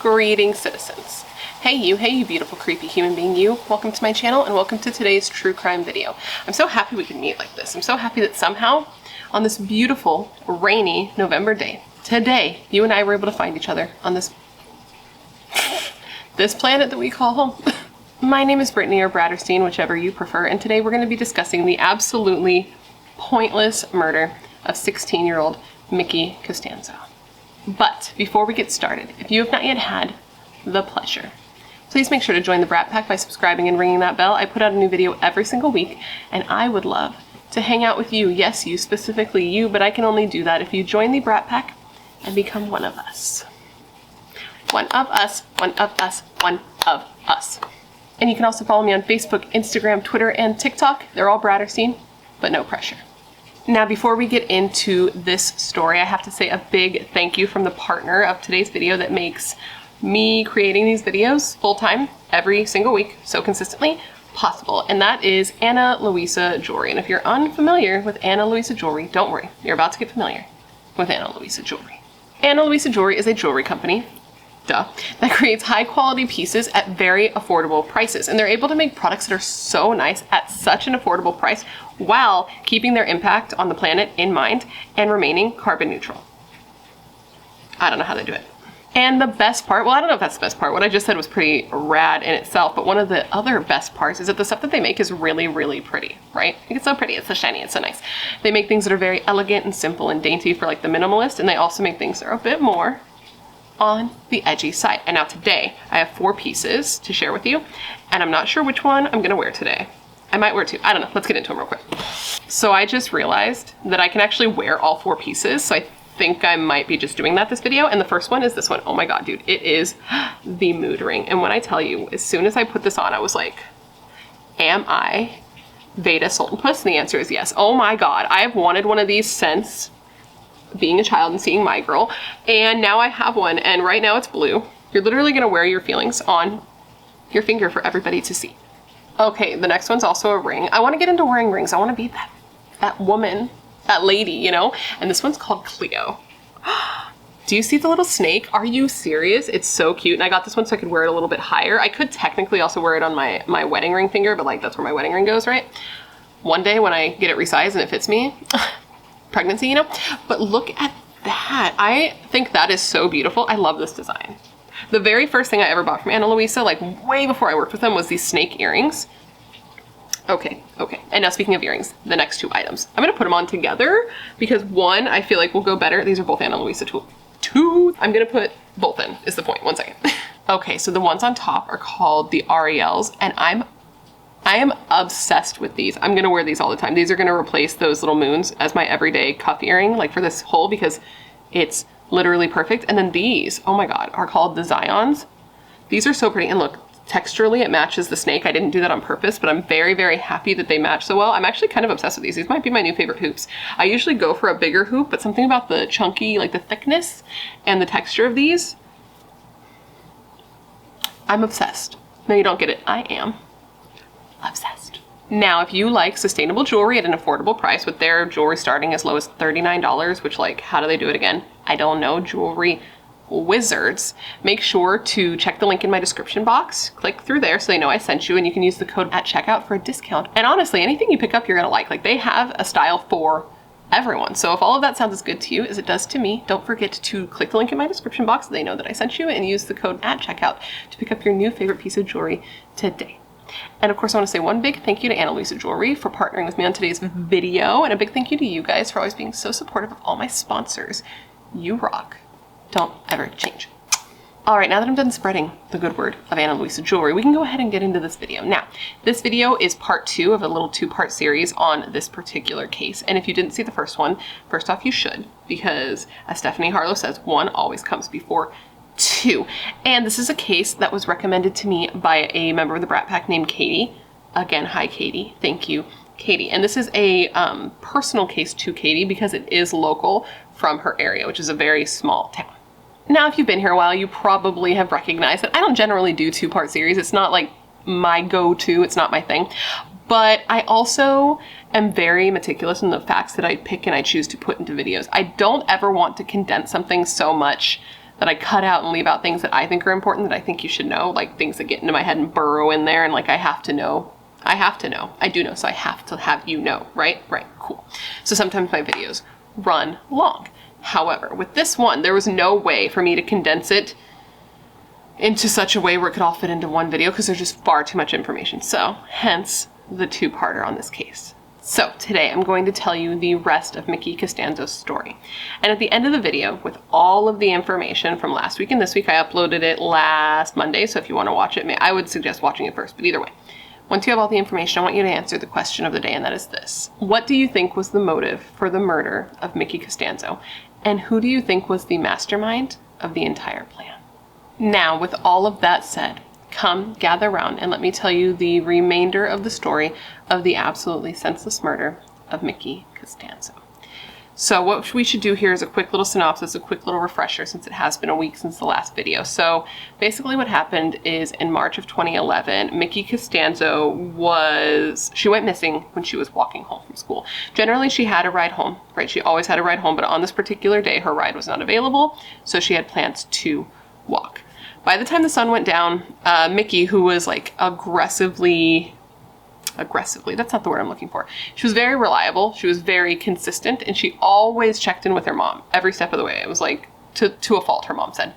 Greetings, citizens. Hey you beautiful creepy human being you. Welcome to my channel and welcome to today's true crime video. I'm so happy we can meet like this. I'm so happy that somehow on this beautiful rainy November day, today, you and I were able to find each other on this planet that we call home. My name is Brittany or Bratterstein, whichever you prefer, and today we're going to be discussing the absolutely pointless murder of 16-year-old Micaela Costanzo. But before we get started, if you have not yet had the pleasure, please make sure to join the Brat Pack by subscribing and ringing that bell. I put out a new video every single week, and I would love to hang out with you. Yes, you, specifically you, but I can only do that if you join the Brat Pack and become one of us. One of us, one of us, one of us. And you can also follow me on Facebook, Instagram, Twitter, and TikTok. They're all Bratterstein, but no pressure. Now, before we get into this story, I have to say a big thank you from the partner of today's video that makes me creating these videos full-time every single week so consistently possible, and that is Ana Luisa Jewelry. And if you're unfamiliar with Ana Luisa Jewelry, don't worry, you're about to get familiar with Ana Luisa Jewelry. Ana Luisa Jewelry is a jewelry company, that creates high quality pieces at very affordable prices, and they're able to make products that are so nice at such an affordable price while keeping their impact on the planet in mind and remaining carbon neutral. I don't know how they do it. And the best part, well, I don't know if that's the best part. What I just said was pretty rad in itself, but one of the other best parts is that the stuff that they make is really, really pretty, right? It's so pretty, it's so shiny, it's so nice. They make things that are very elegant and simple and dainty for like the minimalist, and they also make things that are a bit more on the edgy side. And now today, I have 4 pieces to share with you, and I'm not sure which one I'm gonna wear today. I might wear 2, I don't know, let's get into them real quick. So I just realized that I can actually wear all 4 pieces, so I think I might be just doing that this video, and the first one is this one. Oh my god, dude, it is the mood ring. And when I tell you, as soon as I put this on, I was like, am I Veda Sultan Puss? And the answer is yes. Oh my god, I have wanted one of these since being a child and seeing My Girl, and now I have one, and right now it's blue. You're literally gonna wear your feelings on your finger for everybody to see. Okay, the next one's also a ring. I want to get into wearing rings. I want to be that woman, that lady, you know? And this one's called Cleo. Do you see the little snake? Are you serious? It's so cute, and I got this one so I could wear it a little bit higher. I could technically also wear it on my wedding ring finger, but like that's where my wedding ring goes, right? One day when I get it resized and it fits me, pregnancy, you know? But look at that. I think that is so beautiful. I love this design. The very first thing I ever bought from Ana Luisa, like way before I worked with them, was these snake earrings. Okay. And now speaking of earrings, the next 2 items. I'm gonna put them on together because one, I feel like will go better. These are both Ana Luisa 2. I'm gonna put both in, is the point. 1 second. Okay, so the ones on top are called the Ariels, and I am obsessed with these. I'm gonna wear these all the time. These are gonna replace those little moons as my everyday cuff earring, like for this hole, because it's literally perfect. And then these, oh my god, are called the Zions. These are so pretty, and look, texturally it matches the snake. I didn't do that on purpose, but I'm very, very happy that they match so well. I'm actually kind of obsessed with these. These might be my new favorite hoops. I usually go for a bigger hoop, but something about the chunky, like the thickness and the texture of these, I'm obsessed. No, you don't get it. I am obsessed. Now, if you like sustainable jewelry at an affordable price, with their jewelry starting as low as $39, which, like, how do they do it again? I don't know, jewelry wizards. Make sure to check the link in my description box. Click through there so they know I sent you, and you can use the code at checkout for a discount. And honestly, anything you pick up, you're gonna like. Like, they have a style for everyone. So if all of that sounds as good to you as it does to me, don't forget to click the link in my description box so they know that I sent you, and use the code at checkout to pick up your new favorite piece of jewelry today. And of course, I want to say one big thank you to Ana Luisa Jewelry for partnering with me on today's video, and a big thank you to you guys for always being so supportive of all my sponsors. You rock. Don't ever change. All right, now that I'm done spreading the good word of Ana Luisa Jewelry, we can go ahead and get into this video. Now, this video is part 2 of a little 2-part series on this particular case. And if you didn't see the first one, first off, you should, because as Stephanie Harlow says, 1 always comes before 2. And this is a case that was recommended to me by a member of the Brat Pack named Katie. Again, hi Katie. Thank you, Katie. And this is a personal case to Katie because it is local from her area, which is a very small town. Now, if you've been here a while, you probably have recognized that I don't generally do 2-part series. It's not like my go-to, it's not my thing. But I also am very meticulous in the facts that I pick and I choose to put into videos. I don't ever want to condense something so much that I cut out and leave out things that I think are important, that I think you should know, like things that get into my head and burrow in there, and like I have to know. I do know, so I have to have you know, right? Right, cool. So sometimes my videos run long. However, with this one, there was no way for me to condense it into such a way where it could all fit into one video because there's just far too much information. So hence the two-parter on this case. So today I'm going to tell you the rest of Micaela Costanzo's story. And at the end of the video, with all of the information from last week and this week, I uploaded it last Monday, so if you want to watch it, I would suggest watching it first, but either way. Once you have all the information, I want you to answer the question of the day, and that is this. What do you think was the motive for the murder of Micaela Costanzo? And who do you think was the mastermind of the entire plan? Now, with all of that said, come gather around and let me tell you the remainder of the story of the absolutely senseless murder of Micaela Costanzo. So what we should do here is a quick little synopsis, a quick little refresher, since it has been a week since the last video. So basically what happened is in March of 2011, Micaela Costanzo she went missing when she was walking home from school. Generally she had a ride home, right? She always had a ride home, but on this particular day her ride was not available, so she had plans to walk. By the time the sun went down, Mickey, who was like aggressively, that's not the word I'm looking for. She was very reliable, she was very consistent, and she always checked in with her mom every step of the way. It was like to a fault, her mom said.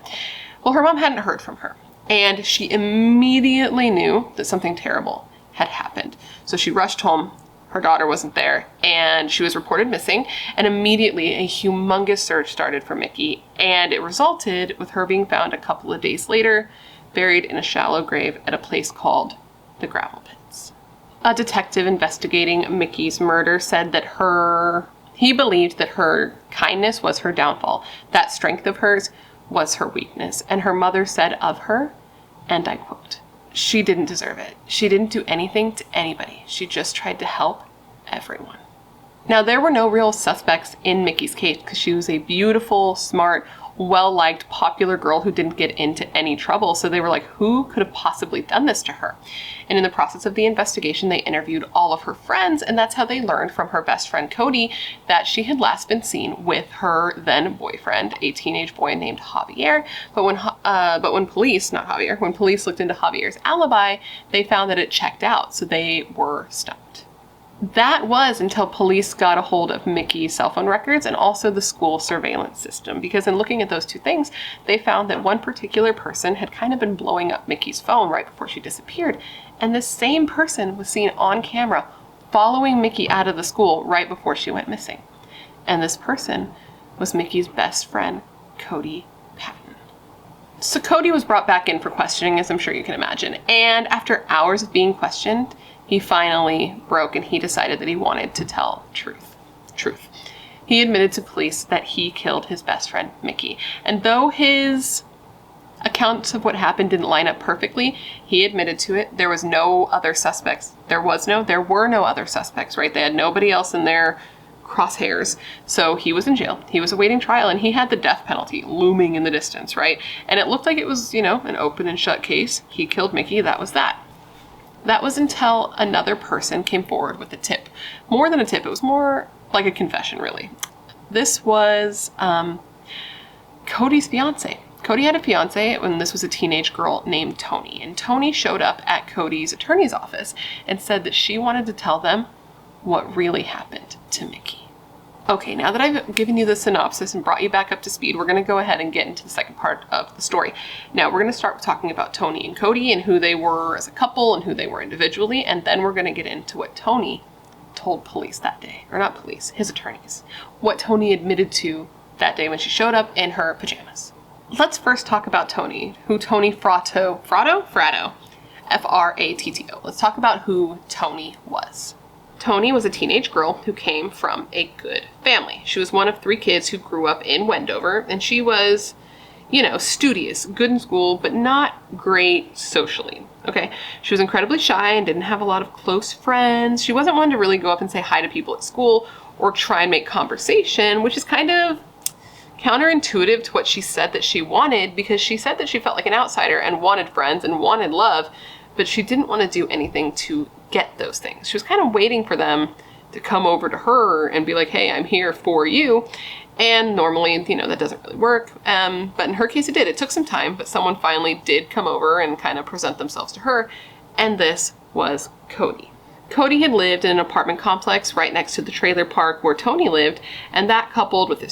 Well, her mom hadn't heard from her, and she immediately knew that something terrible had happened. So she rushed home. Her daughter wasn't there, and she was reported missing, and immediately a humongous search started for Mickey, and it resulted with her being found a couple of days later, buried in a shallow grave at a place called the Gravel Pits. A detective investigating Mickey's murder said that he believed that her kindness was her downfall, that strength of hers was her weakness, and her mother said of her, and I quote, "She didn't deserve it. She didn't do anything to anybody. She just tried to help everyone." Now, there were no real suspects in Mickey's case because she was a beautiful, smart, well-liked, popular girl who didn't get into any trouble. So they were like, who could have possibly done this to her? And in the process of the investigation, they interviewed all of her friends, and that's how they learned from her best friend Kody that she had last been seen with her then boyfriend, a teenage boy named Javier. But when police looked into Javier's alibi, they found that it checked out, so they were stumped. That was until police got a hold of Mickey's cell phone records and also the school surveillance system, because in looking at those two things, they found that one particular person had kind of been blowing up Mickey's phone right before she disappeared, and this same person was seen on camera following Mickey out of the school right before she went missing. And this person was Mickey's best friend, Kody Patten. So Kody was brought back in for questioning, as I'm sure you can imagine, and after hours of being questioned, he finally broke and he decided that he wanted to tell truth. He admitted to police that he killed his best friend, Mickey. And though his accounts of what happened didn't line up perfectly, he admitted to it. There were no other suspects. There were no other suspects, right? They had nobody else in their crosshairs. So he was in jail. He was awaiting trial, and he had the death penalty looming in the distance, right? And it looked like it was, an open and shut case. He killed Mickey. That was that. That was until another person came forward with a tip. More than a tip, it was more like a confession, really. This was Kody's fiance. Kody had a fiance when this was a teenage girl named Toni. And Toni showed up at Kody's attorney's office and said that she wanted to tell them what really happened to Mickey. Okay, now that I've given you the synopsis and brought you back up to speed, we're going to go ahead and get into the second part of the story. Now, we're going to start with talking about Toni and Kody and who they were as a couple and who they were individually, and then we're going to get into what Toni told police that day. Or not police, his attorneys. What Toni admitted to that day when she showed up in her pajamas. Let's first talk about Toni, who Toni Fratto. F-R-A-T-T-O. Let's talk about who Toni was. Toni was a teenage girl who came from a good family. She was one of 3 kids who grew up in Wendover, and she was, studious, good in school, but not great socially, okay? She was incredibly shy and didn't have a lot of close friends. She wasn't one to really go up and say hi to people at school or try and make conversation, which is kind of counterintuitive to what she said that she wanted, because she said that she felt like an outsider and wanted friends and wanted love, but she didn't want to do anything to get those things. She was kind of waiting for them to come over to her and be like, hey, I'm here for you. And normally, you know, that doesn't really work. But in her case, it did. It took some time, but someone finally did come over and kind of present themselves to her. And this was Kody. Kody had lived in an apartment complex right next to the trailer park where Toni lived, and that coupled with the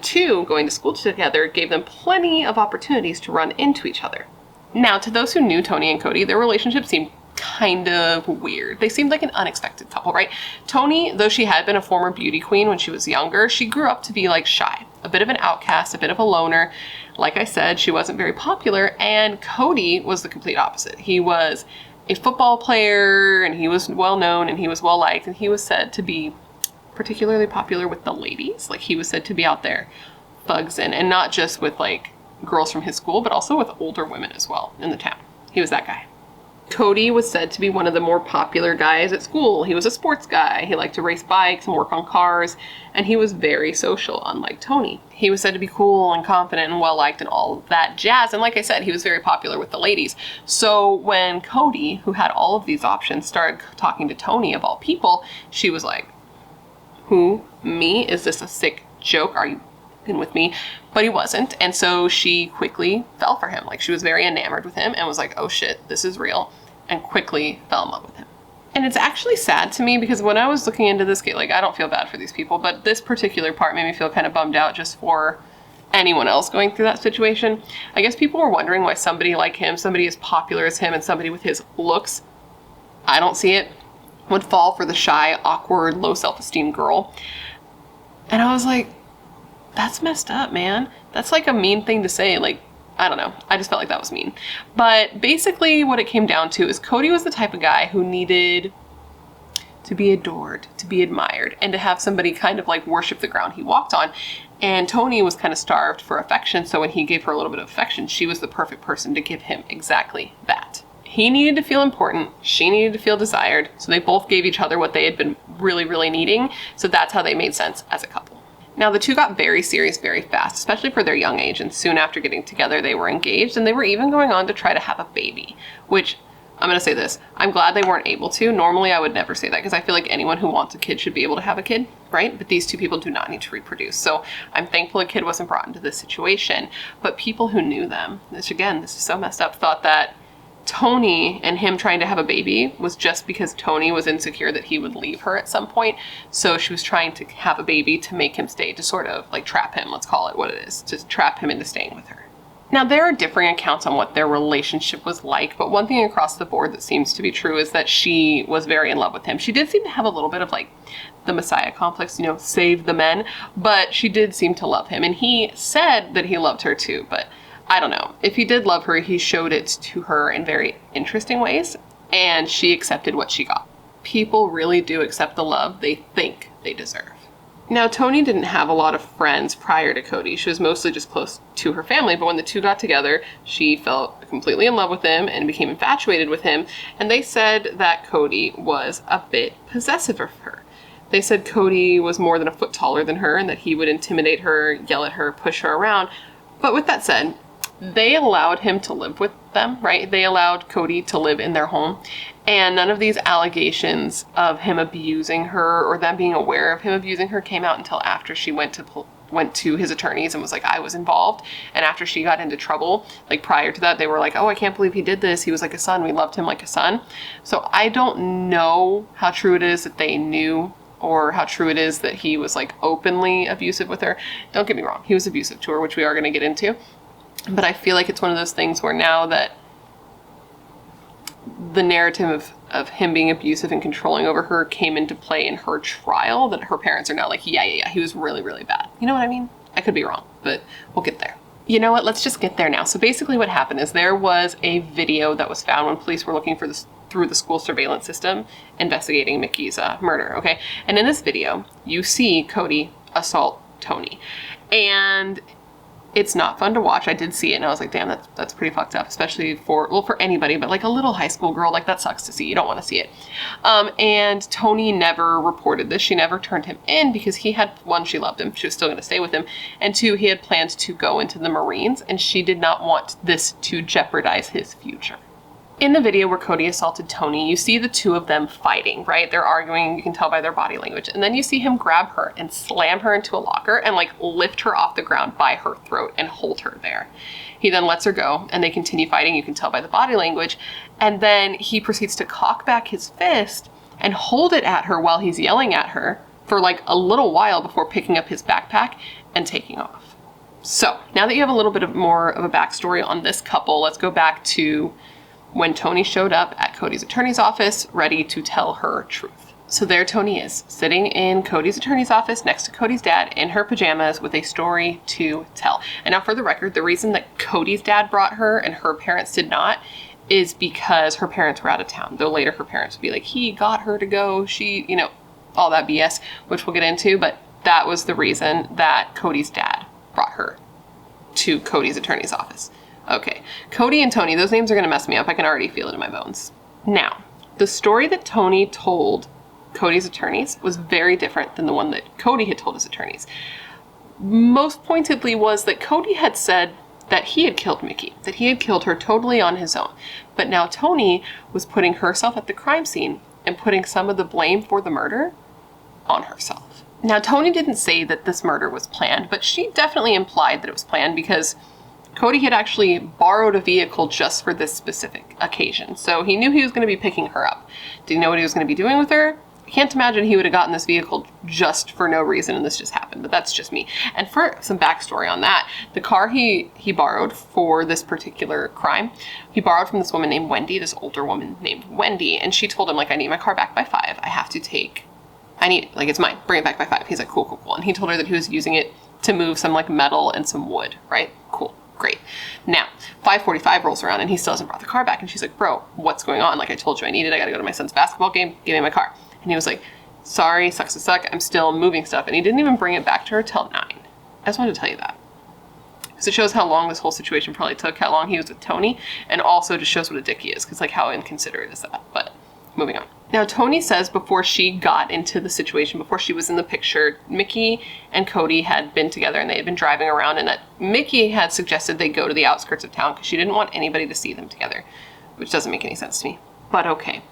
two going to school together gave them plenty of opportunities to run into each other. Now, to those who knew Toni and Kody, their relationship seemed kind of weird. They seemed like an unexpected couple, right? Toni, though she had been a former beauty queen when she was younger, she grew up to be like shy, a bit of an outcast, a bit of a loner. Like I said, she wasn't very popular, and Kody was the complete opposite. He was a football player, and he was well known, and he was well liked, and he was said to be particularly popular with the ladies. Like, he was said to be out there bugsing, and not just with like girls from his school, but also with older women as well in the town. He was that guy. Kody was said to be one of the more popular guys at school. He was a sports guy. He liked to race bikes and work on cars, and he was very social, unlike Toni. He was said to be cool and confident and well-liked and all that jazz, and like I said, he was very popular with the ladies. So when Kody, who had all of these options, started talking to Toni, of all people, she was like, who? Me? Is this a sick joke? Are you in with me? But he wasn't, and so she quickly fell for him. Like, she was very enamored with him and was like, oh shit, this is real, and quickly fell in love with him. And it's actually sad to me because when I was looking into this, like, I don't feel bad for these people, but this particular part made me feel kind of bummed out just for anyone else going through that situation. I guess people were wondering why somebody like him, somebody as popular as him, and somebody with his looks, I don't see it, would fall for the shy, awkward, low self-esteem girl. And I was like, that's messed up, man. That's like a mean thing to say. Like, I don't know. I just felt like that was mean. But basically what it came down to is Kody was the type of guy who needed to be adored, to be admired, and to have somebody kind of like worship the ground he walked on. And Toni was kind of starved for affection, so when he gave her a little bit of affection, she was the perfect person to give him exactly that. He needed to feel important, she needed to feel desired, so they both gave each other what they had been really, really needing, so that's how they made sense as a couple. Now, the two got very serious very fast, especially for their young age, and soon after getting together, they were engaged, and they were even going on to try to have a baby, which, I'm going to say this, I'm glad they weren't able to. Normally, I would never say that, because I feel like anyone who wants a kid should be able to have a kid, right? But these two people do not need to reproduce, so I'm thankful a kid wasn't brought into this situation. But people who knew them, which again, this is so messed up, thought that Toni and him trying to have a baby was just because Toni was insecure that he would leave her at some point. So she was trying to have a baby to make him stay, to sort of like trap him, let's call it what it is, to trap him into staying with her. Now, there are differing accounts on what their relationship was like, but one thing across the board that seems to be true is that she was very in love with him. She did seem to have a little bit of like the Messiah complex, you know, save the men, but she did seem to love him, and he said that he loved her too, but I don't know. If he did love her, he showed it to her in very interesting ways, and she accepted what she got. People really do accept the love they think they deserve. Now, Toni didn't have a lot of friends prior to Kody. She was mostly just close to her family, but when the two got together, she fell completely in love with him and became infatuated with him, and they said that Kody was a bit possessive of her. They said Kody was more than a foot taller than her and that he would intimidate her, yell at her, push her around. But with that said, they allowed him to live with them, right? They allowed Kody to live in their home, and none of these allegations of him abusing her or them being aware of him abusing her came out until after she went to his attorneys and was like, I was involved. And after she got into trouble, like prior to that, they were like, oh, I can't believe he did this. He was like a son. We loved him like a son. So I don't know how true it is that they knew, or how true it is that he was like openly abusive with her. Don't get me wrong. He was abusive to her, which we are going to get into. But I feel like it's one of those things where now that the narrative of him being abusive and controlling over her came into play in her trial, that her parents are now like, yeah, he was really, really bad. You know what I mean? I could be wrong, but we'll get there. You know what? Let's just get there now. So basically what happened is there was a video that was found when police were looking for this through the school surveillance system investigating Mickey's murder, okay? And in this video, you see Kody assault Toni. And it's not fun to watch. I did see it and I was like, damn, that's pretty fucked up, especially for anybody, but like a little high school girl, like that sucks to see. You don't want to see it. And Toni never reported this. She never turned him in because he had, one, she loved him. She was still going to stay with him. And two, he had planned to go into the Marines and she did not want this to jeopardize his future. In the video where Kody assaulted Toni, you see the two of them fighting, right? They're arguing, you can tell by their body language. And then you see him grab her and slam her into a locker and like lift her off the ground by her throat and hold her there. He then lets her go and they continue fighting, you can tell by the body language. And then he proceeds to cock back his fist and hold it at her while he's yelling at her for like a little while before picking up his backpack and taking off. So now that you have a little bit more of a backstory on this couple, let's go back to when Toni showed up at Kody's attorney's office, ready to tell her truth. So there Toni is, sitting in Kody's attorney's office next to Kody's dad in her pajamas with a story to tell. And now for the record, the reason that Kody's dad brought her and her parents did not is because her parents were out of town. Though later her parents would be like, he got her to go, she, you know, all that BS, which we'll get into. But that was the reason that Kody's dad brought her to Kody's attorney's office. Okay, Kody and Toni, those names are gonna mess me up. I can already feel it in my bones. Now, the story that Toni told Kody's attorneys was very different than the one that Kody had told his attorneys. Most pointedly was that Kody had said that he had killed Mickey, that he had killed her totally on his own. But now Toni was putting herself at the crime scene and putting some of the blame for the murder on herself. Now, Toni didn't say that this murder was planned, but she definitely implied that it was planned because Kody had actually borrowed a vehicle just for this specific occasion. So he knew he was going to be picking her up. Did he know what he was going to be doing with her? I can't imagine he would have gotten this vehicle just for no reason and this just happened, but that's just me. And for some backstory on that, the car he borrowed for this particular crime, he borrowed from this woman named Wendy, this older woman named Wendy, and she told him, like, I need my car back by 5. It's mine. Bring it back by 5. He's like, cool. And he told her that he was using it to move some like metal and some wood, right? Cool. Great. Now, 5:45 rolls around and he still hasn't brought the car back. And she's like, bro, what's going on? Like, I told you I need it. I got to go to my son's basketball game. Give me my car. And he was like, sorry, sucks to suck. I'm still moving stuff. And he didn't even bring it back to her till 9. I just wanted to tell you that. Because it shows how long this whole situation probably took, how long he was with Toni, and also just shows what a dick he is. Because, like, how inconsiderate is that? But moving on. Now, Toni says before she got into the situation, before she was in the picture, Mickey and Kody had been together and they had been driving around, and that Mickey had suggested they go to the outskirts of town because she didn't want anybody to see them together, which doesn't make any sense to me, but okay.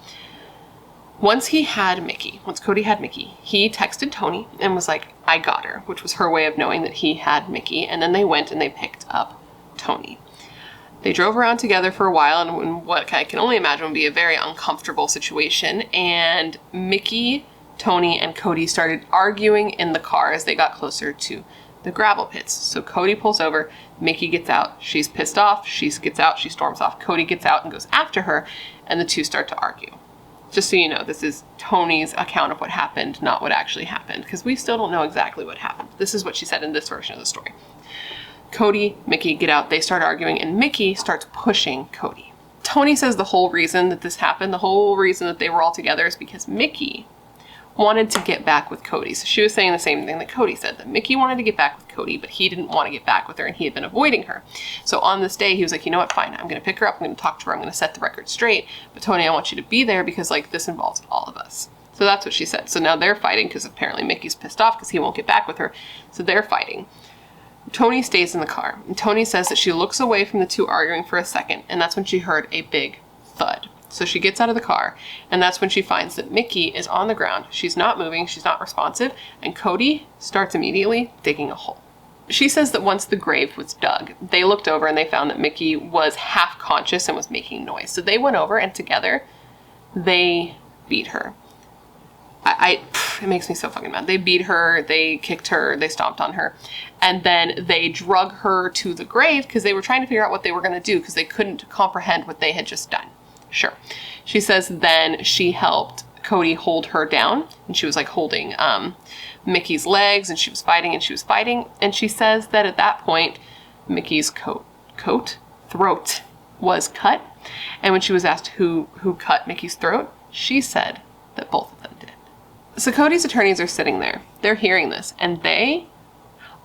Once Kody had Mickey, he texted Toni and was like, I got her, which was her way of knowing that he had Mickey, and then they went and they picked up Toni. They drove around together for a while in what I can only imagine would be a very uncomfortable situation. And Mickey, Toni, and Kody started arguing in the car as they got closer to the gravel pits. So Kody pulls over, Mickey gets out, she's pissed off, she gets out, she storms off, Kody gets out and goes after her, and the two start to argue. Just so you know, this is Toni's account of what happened, not what actually happened, because we still don't know exactly what happened. This is what she said in this version of the story. Kody, Mickey get out, they start arguing, and Mickey starts pushing Kody. Toni says the whole reason that this happened, the whole reason that they were all together is because Mickey wanted to get back with Kody. So she was saying the same thing that Kody said, that Mickey wanted to get back with Kody, but he didn't want to get back with her and he had been avoiding her. So on this day, he was like, you know what, fine, I'm going to pick her up, I'm going to talk to her, I'm going to set the record straight, but Toni, I want you to be there because, like, this involves all of us. So that's what she said. So now they're fighting because apparently Mickey's pissed off because he won't get back with her. So they're fighting. Toni stays in the car, and Toni says that she looks away from the two arguing for a second, and that's when she heard a big thud. So she gets out of the car, and that's when she finds that Mickey is on the ground. She's not moving, she's not responsive, and Kody starts immediately digging a hole. She says that once the grave was dug, they looked over and they found that Mickey was half conscious and was making noise. So they went over and together they beat her. It makes me so fucking mad. They beat her, they kicked her, they stomped on her, and then they drug her to the grave because they were trying to figure out what they were going to do because they couldn't comprehend what they had just done. Sure. She says then she helped Kody hold her down, and she was like holding Mickey's legs, and she was fighting, and she says that at that point Mickey's throat was cut, and when she was asked who cut Mickey's throat, she said that both of them did. So Kody's attorneys are sitting there. They're hearing this, and they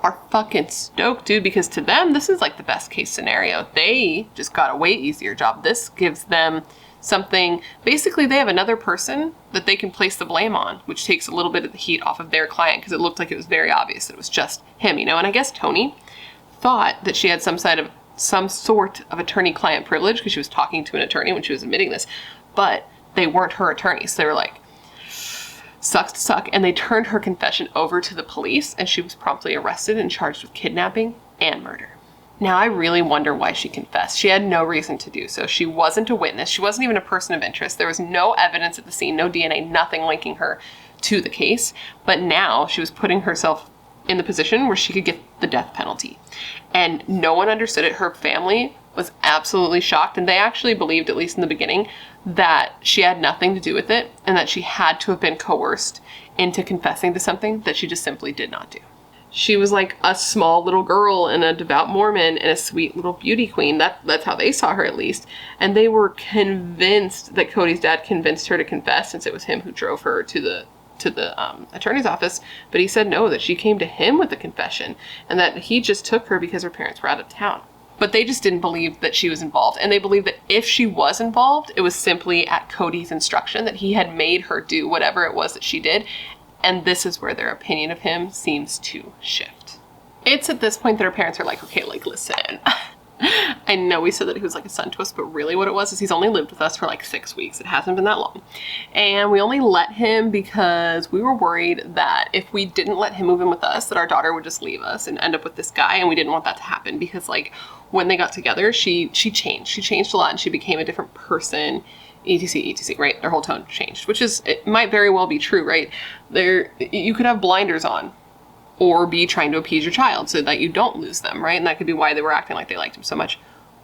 are fucking stoked, dude, because to them, this is like the best case scenario. They just got a way easier job. This gives them something. Basically, they have another person that they can place the blame on, which takes a little bit of the heat off of their client because it looked like it was very obvious that it was just him, you know? And I guess Toni thought that she had some some sort of attorney-client privilege because she was talking to an attorney when she was admitting this, but they weren't her attorneys. So they were like, sucks to suck. And they turned her confession over to the police, and she was promptly arrested and charged with kidnapping and murder. Now, I really wonder why she confessed. She had no reason to do so. She wasn't a witness. She wasn't even a person of interest. There was no evidence at the scene, no DNA, nothing linking her to the case. But now she was putting herself in the position where she could get the death penalty. And no one understood it. Her family was absolutely shocked, and they actually believed, at least in the beginning, that she had nothing to do with it and that she had to have been coerced into confessing to something that she just simply did not do. She was like a small little girl and a devout Mormon and a sweet little beauty queen. That's how they saw her, at least. And they were convinced that Kody's dad convinced her to confess, since it was him who drove her to the attorney's office. But he said no, that she came to him with the confession and that he just took her because her parents were out of town. But they just didn't believe that she was involved. And they believed that if she was involved, it was simply at Kody's instruction, that he had made her do whatever it was that she did. And this is where their opinion of him seems to shift. It's at this point that her parents are like, okay, like, listen, I know we said that he was like a son to us, but really what it was is he's only lived with us for like 6 weeks. It hasn't been that long. And we only let him because we were worried that if we didn't let him move in with us, that our daughter would just leave us and end up with this guy. And we didn't want that to happen because, like, when they got together, she changed. She changed a lot and she became a different person. etc, right? Their whole tone changed, which is, it might very well be true, right? You could have blinders on or be trying to appease your child so that you don't lose them, right? And that could be why they were acting like they liked him so much.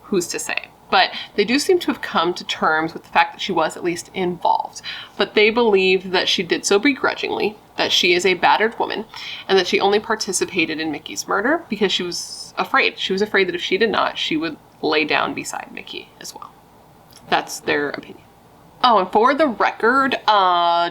Who's to say? But they do seem to have come to terms with the fact that she was at least involved. But they believe that she did so begrudgingly, that she is a battered woman, and that she only participated in Mickey's murder because she was afraid. She was afraid that if she did not, she would lay down beside Mickey as well. That's their opinion. Oh, and for the record,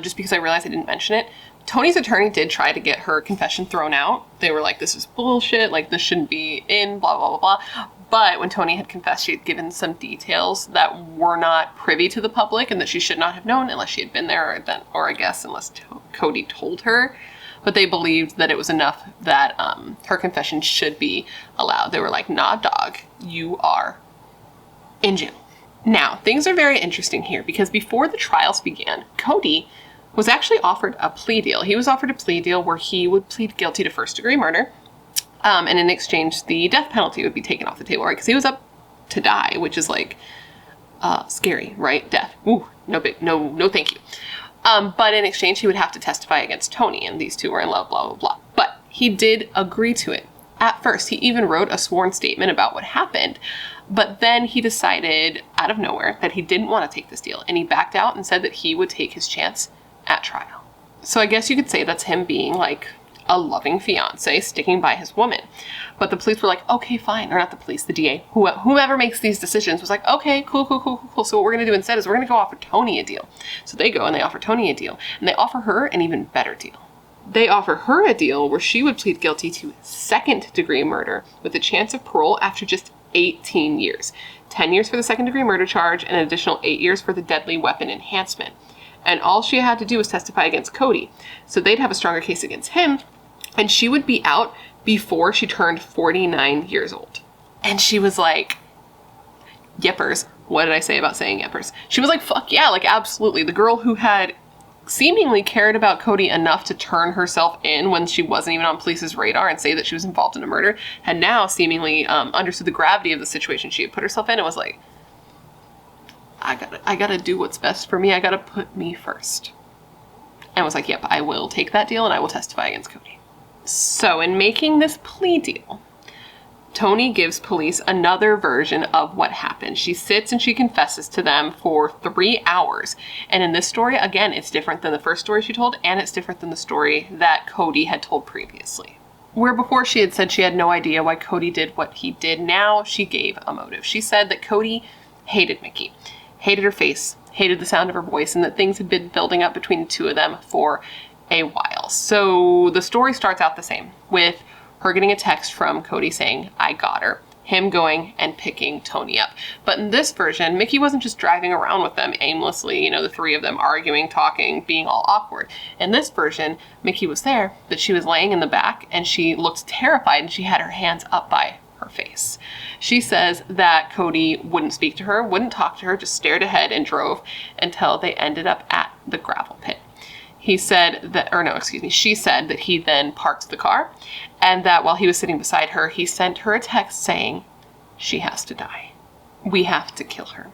just because I realized I didn't mention it, Toni's attorney did try to get her confession thrown out. They were like, this is bullshit, like, this shouldn't be in, blah, blah, blah, blah. But when Toni had confessed, she had given some details that were not privy to the public and that she should not have known unless she had been there, or I guess unless Kody told her. But they believed that it was enough that her confession should be allowed. They were like, nah, dog, you are in jail. Now, things are very interesting here because before the trials began, Kody was actually offered a plea deal. He was offered a plea deal where he would plead guilty to first-degree murder, and in exchange, the death penalty would be taken off the table, right? Because he was up to die, which is like scary, right? Death. Ooh, no thank you. But in exchange, he would have to testify against Toni, and these two were in love, blah, blah, blah. But he did agree to it. At first, he even wrote a sworn statement about what happened, but then he decided out of nowhere that he didn't want to take this deal, and he backed out and said that he would take his chance at trial. So I guess you could say that's him being like a loving fiance sticking by his woman. But the police were like, okay, fine. Or not the police, the DA, whoever makes these decisions was like, okay, cool. So what we're going to do instead is we're going to go offer Toni a deal. So they go and they offer Toni a deal, and they offer her an even better deal. They offer her a deal where she would plead guilty to second-degree murder with a chance of parole after just 18 years. 10 years for the second-degree murder charge and an additional 8 years for the deadly weapon enhancement. And all she had to do was testify against Kody. So they'd have a stronger case against him, and she would be out before she turned 49 years old. And she was like, yippers. What did I say about saying yippers? She was like, fuck yeah, like absolutely. The girl who had seemingly cared about Kody enough to turn herself in when she wasn't even on police's radar and say that she was involved in a murder, had now seemingly understood the gravity of the situation she had put herself in and was like, I gotta do what's best for me. I gotta put me first. And was like, yep, I will take that deal and I will testify against Kody. So in making this plea deal, Toni gives police another version of what happened. She sits and she confesses to them for 3 hours. And in this story, again, it's different than the first story she told, and it's different than the story that Kody had told previously. Where before she had said she had no idea why Kody did what he did, now she gave a motive. She said that Kody hated Mickey, hated her face, hated the sound of her voice, and that things had been building up between the two of them for a while. So the story starts out the same, with her getting a text from Kody saying, I got her. Him going and picking Toni up. But in this version, Mickey wasn't just driving around with them aimlessly, the three of them arguing, talking, being all awkward. In this version, Mickey was there, but she was laying in the back and she looked terrified and she had her hands up by her face. She says that Kody wouldn't speak to her, wouldn't talk to her, just stared ahead and drove until they ended up at the gravel pit. She said that he then parked the car, and that while he was sitting beside her, he sent her a text saying, "She has to die. We have to kill her."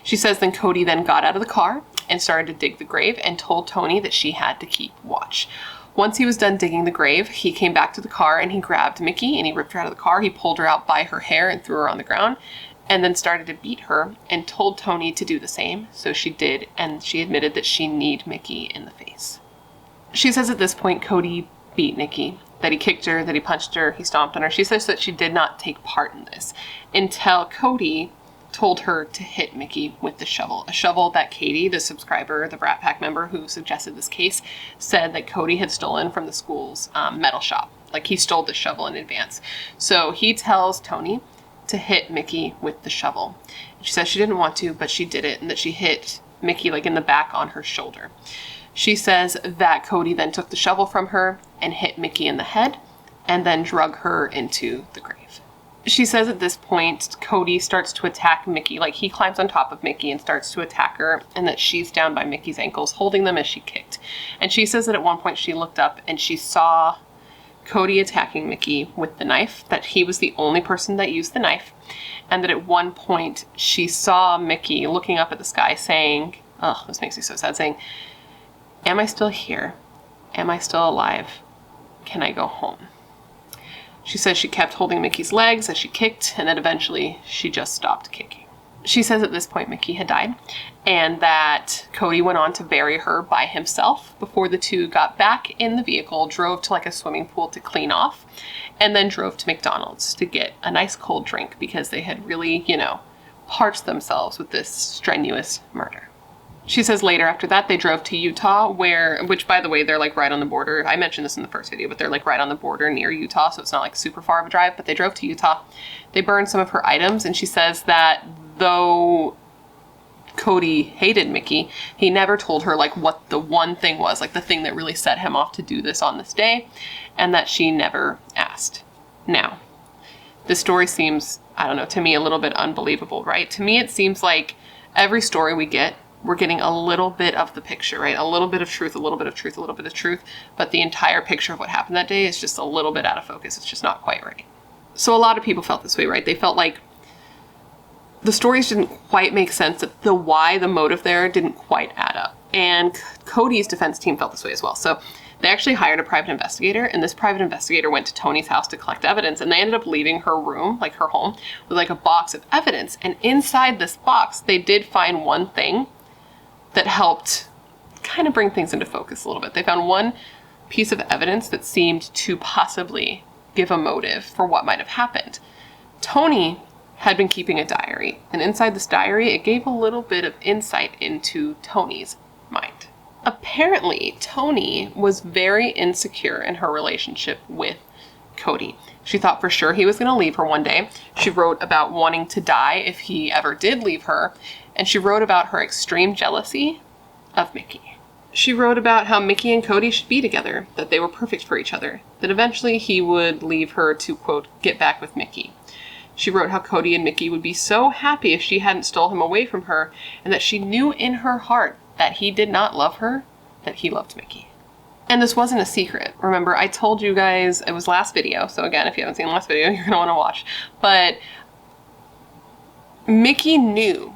She says then Kody then got out of the car and started to dig the grave and told Toni that she had to keep watch. Once he was done digging the grave, he came back to the car and he grabbed Mickey and he ripped her out of the car. He pulled her out by her hair and threw her on the ground and then started to beat her and told Toni to do the same. So she did, and she admitted that she kneed Mickey in the face. She says at this point Kody beat Mickey, that he kicked her, that he punched her, he stomped on her. She says that she did not take part in this until Kody told her to hit Mickey with the shovel. A shovel that Katie, the subscriber, the Brat Pack member who suggested this case, said that Kody had stolen from the school's metal shop. Like, he stole the shovel in advance. So he tells Toni to hit Mickey with the shovel. She says she didn't want to, but she did it, and that she hit Mickey like in the back on her shoulder. She says that Kody then took the shovel from her and hit Mickey in the head and then drug her into the grave. She says at this point, Kody starts to attack Mickey. Like, he climbs on top of Mickey and starts to attack her, and that she's down by Mickey's ankles, holding them as she kicked. And she says that at one point she looked up and she saw Kody attacking Mickey with the knife, that he was the only person that used the knife, and that at one point she saw Mickey looking up at the sky saying, oh, this makes me so sad, saying, "Am I still here? Am I still alive? Can I go home?" She says she kept holding Mickey's legs as she kicked, and that eventually she just stopped kicking. She says at this point Mickey had died, and that Kody went on to bury her by himself before the two got back in the vehicle, drove to like a swimming pool to clean off, and then drove to McDonald's to get a nice cold drink because they had really, parched themselves with this strenuous murder. She says later after that, they drove to Utah, which by the way, they're like right on the border. I mentioned this in the first video, but they're like right on the border near Utah. So it's not like super far of a drive, but they drove to Utah. They burned some of her items. And she says that though Kody hated Mickey, he never told her like what the one thing was, like the thing that really set him off to do this on this day, and that she never asked. Now, this story seems, I don't know, to me a little bit unbelievable, right? To me, it seems like every story we get, we're getting a little bit of the picture, right? A little bit of truth, a little bit of truth, a little bit of truth. But the entire picture of what happened that day is just a little bit out of focus. It's just not quite right. So a lot of people felt this way, right? They felt like the stories didn't quite make sense. That the why, the motive there didn't quite add up. And Kody's defense team felt this way as well. So they actually hired a private investigator, and this private investigator went to Toni's house to collect evidence, and they ended up leaving her room, like her home, with like a box of evidence. And inside this box, they did find one thing that helped kind of bring things into focus a little bit. They found one piece of evidence that seemed to possibly give a motive for what might have happened. Toni had been keeping a diary, and inside this diary, it gave a little bit of insight into Toni's mind. Apparently, Toni was very insecure in her relationship with Kody. She thought for sure he was going to leave her one day. She wrote about wanting to die if he ever did leave her, and she wrote about her extreme jealousy of Mickey. She wrote about how Mickey and Kody should be together, that they were perfect for each other, that eventually he would leave her to, quote, get back with Mickey. She wrote how Kody and Mickey would be so happy if she hadn't stole him away from her, and that she knew in her heart that he did not love her, that he loved Mickey. And this wasn't a secret. Remember, I told you guys, it was last video, so again, if you haven't seen the last video, you're going to want to watch. But Mickey knew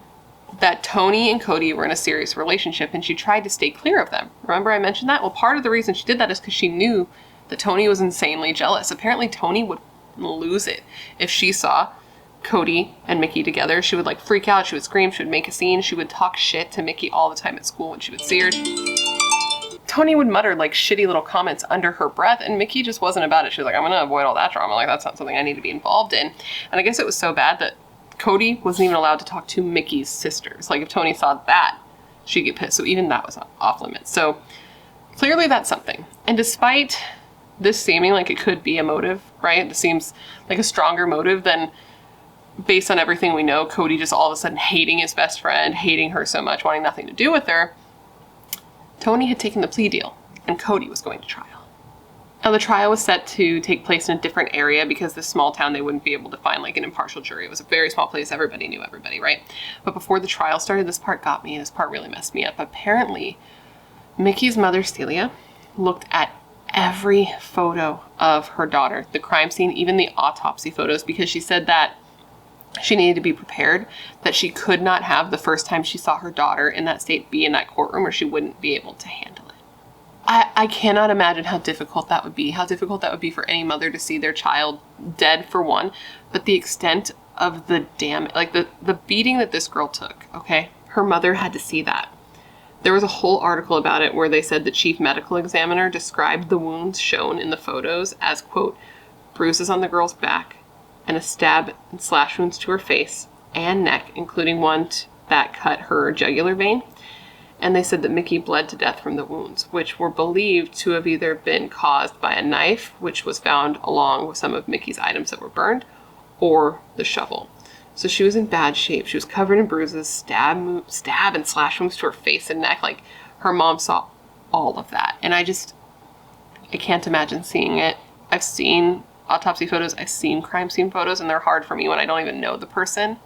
that Toni and Kody were in a serious relationship, and she tried to stay clear of them. Remember I mentioned that? Well, part of the reason she did that is because she knew that Toni was insanely jealous. Apparently, Toni would lose it if she saw Kody and Mickey together. She would like freak out, she would scream, she would make a scene, she would talk shit to Mickey all the time at school when she would see her. Toni would mutter like shitty little comments under her breath, and Mickey just wasn't about it. She was like, I'm gonna avoid all that drama, like that's not something I need to be involved in. And I guess it was so bad that Kody wasn't even allowed to talk to Mickey's sisters. Like if Toni saw that, she'd get pissed. So even that was off limits. So clearly that's something. And despite this seeming like it could be a motive, right? It seems like a stronger motive than, based on everything we know, Kody just all of a sudden hating his best friend, hating her so much, wanting nothing to do with her. Toni had taken the plea deal, and Kody was going to trial. Now, the trial was set to take place in a different area because this small town, they wouldn't be able to find like an impartial jury. It was a very small place. Everybody knew everybody, right? But before the trial started, this part got me. This part really messed me up. Apparently, Mickey's mother, Celia, looked at every photo of her daughter, the crime scene, even the autopsy photos, because she said that she needed to be prepared, that she could not have the first time she saw her daughter in that state be in that courtroom, or she wouldn't be able to handle it. I cannot imagine how difficult that would be. How difficult that would be for any mother to see their child dead, for one, but the extent of the damage, like the beating that this girl took, okay? Her mother had to see that. There was a whole article about it where they said the chief medical examiner described the wounds shown in the photos as, quote, bruises on the girl's back and a stab and slash wounds to her face and neck, including one that cut her jugular vein. And they said that Mickey bled to death from the wounds, which were believed to have either been caused by a knife, which was found along with some of Mickey's items that were burned, or the shovel. So she was in bad shape. She was covered in bruises, stab and slash wounds to her face and neck. Like, her mom saw all of that. And I can't imagine seeing it. I've seen autopsy photos. I've seen crime scene photos, and they're hard for me when I don't even know the person.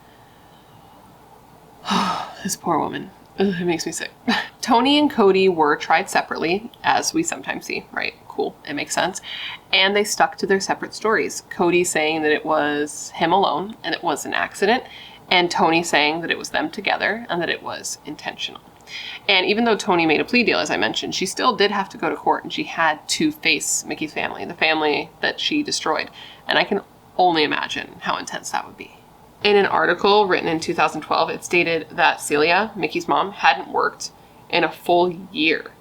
This poor woman. Ugh, it makes me sick. Toni and Kody were tried separately, as we sometimes see, right? Cool, it makes sense. And they stuck to their separate stories. Kody saying that it was him alone and it was an accident, and Toni saying that it was them together and that it was intentional. And even though Toni made a plea deal, as I mentioned, she still did have to go to court, and she had to face Mickey's family, the family that she destroyed. And I can only imagine how intense that would be. In an article written in 2012, it stated that Celia, Mickey's mom, hadn't worked in a full year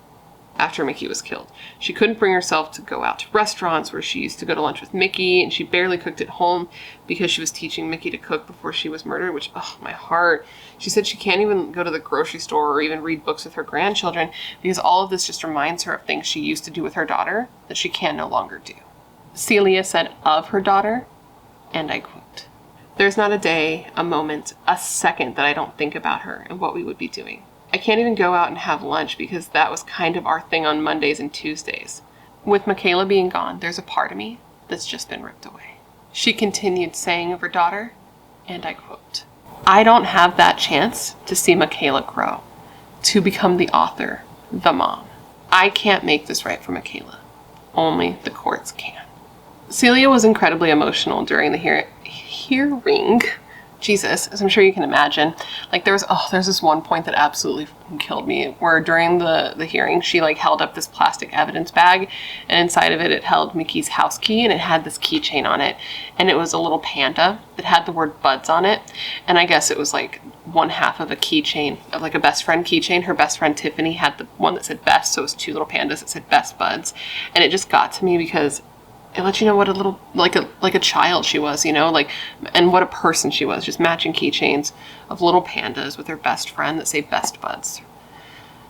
after Mickey was killed. She couldn't bring herself to go out to restaurants where she used to go to lunch with Mickey, and she barely cooked at home because she was teaching Mickey to cook before she was murdered, which, oh, my heart. She said she can't even go to the grocery store or even read books with her grandchildren because all of this just reminds her of things she used to do with her daughter that she can no longer do. Celia said of her daughter, and I quote, "There's not a day, a moment, a second that I don't think about her and what we would be doing. I can't even go out and have lunch because that was kind of our thing on Mondays and Tuesdays. With Micaela being gone, there's a part of me that's just been ripped away." She continued saying of her daughter, and I quote, "I don't have that chance to see Micaela grow, to become the author, the mom. I can't make this right for Micaela. Only the courts can." Celia was incredibly emotional during the hearing. Jesus, as I'm sure you can imagine. Like, there's this one point that absolutely killed me, where during the hearing, she like held up this plastic evidence bag, and inside of it, it held Mickey's house key, and it had this keychain on it, and it was a little panda that had the word buds on it, and I guess it was like one half of a keychain, of like a best friend keychain. Her best friend Tiffany had the one that said best, so it was two little pandas that said best buds, and it just got to me because it lets you know what a little, like a child she was, you know, like, and what a person she was, just matching keychains of little pandas with her best friend that say best buds.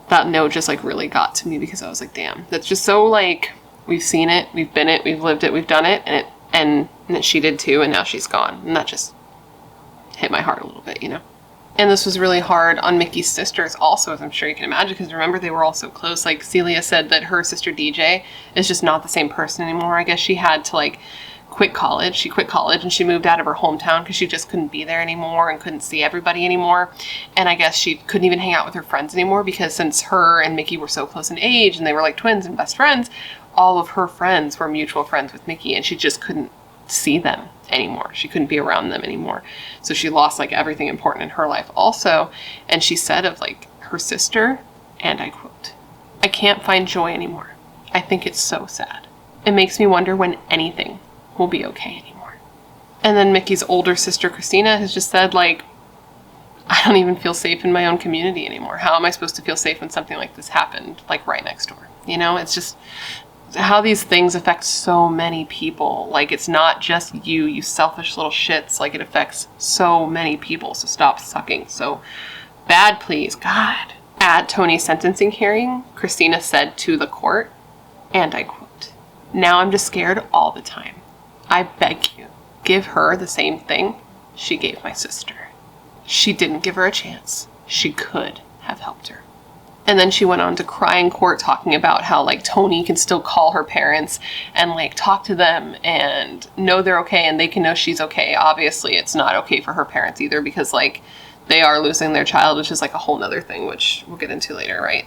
That note just like really got to me because I was like, damn, that's just so like, we've seen it, we've been it, we've lived it, we've done it, and she did too, and now she's gone. And that just hit my heart a little bit, you know? And this was really hard on Mickey's sisters also, as I'm sure you can imagine, because remember, they were all so close. Like, Celia said that her sister DJ is just not the same person anymore. I guess she had to, like, quit college. She quit college and she moved out of her hometown because she just couldn't be there anymore and couldn't see everybody anymore. And I guess she couldn't even hang out with her friends anymore because since her and Mickey were so close in age and they were like twins and best friends, all of her friends were mutual friends with Mickey, and she just couldn't see them anymore. She couldn't be around them anymore. So she lost like everything important in her life also. And she said of like her sister, and I quote, "I can't find joy anymore. I think it's so sad. It makes me wonder when anything will be okay anymore." And then Mickey's older sister, Christina, has just said like, "I don't even feel safe in my own community anymore. How am I supposed to feel safe when something like this happened like right next door?" You know, it's just how these things affect so many people. Like, it's not just you selfish little shits. Like, it affects so many people. So stop sucking so bad, please. God. At Toni's sentencing hearing, Christina said to the court, and I quote, "Now I'm just scared all the time. I beg you, give her the same thing she gave my sister. She didn't give her a chance. She could have helped her." And then she went on to cry in court, talking about how, like, Toni can still call her parents and, like, talk to them and know they're okay and they can know she's okay. Obviously, it's not okay for her parents either, because, like, they are losing their child, which is, like, a whole nother thing, which we'll get into later, right?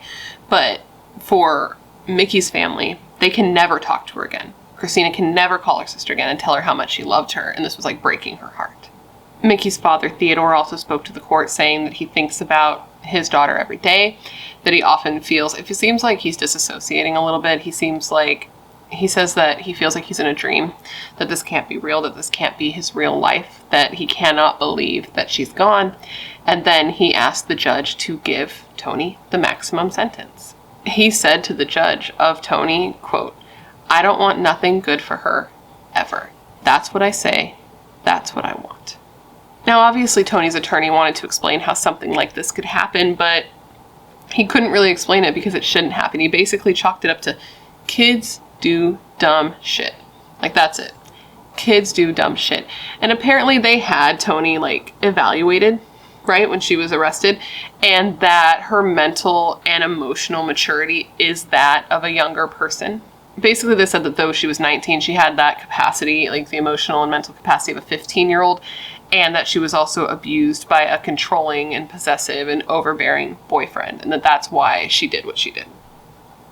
But for Mickey's family, they can never talk to her again. Christina can never call her sister again and tell her how much she loved her, and this was, like, breaking her heart. Mickey's father, Theodore, also spoke to the court, saying that he thinks about his daughter every day, that he often feels, it seems like he's disassociating a little bit. He says that he feels like he's in a dream, that this can't be real, that this can't be his real life, that he cannot believe that she's gone. And then he asked the judge to give Toni the maximum sentence. He said to the judge of Toni, quote, "I don't want nothing good for her, ever. That's what I say. That's what I want." Now, obviously, Toni's attorney wanted to explain how something like this could happen, but he couldn't really explain it because it shouldn't happen. He basically chalked it up to kids do dumb shit. Like, that's it. Kids do dumb shit. And apparently they had Toni, like, evaluated, right, when she was arrested, and that her mental and emotional maturity is that of a younger person. Basically, they said that though she was 19, she had that capacity, like the emotional and mental capacity of a 15-year-old, and that she was also abused by a controlling and possessive and overbearing boyfriend, and that that's why she did what she did.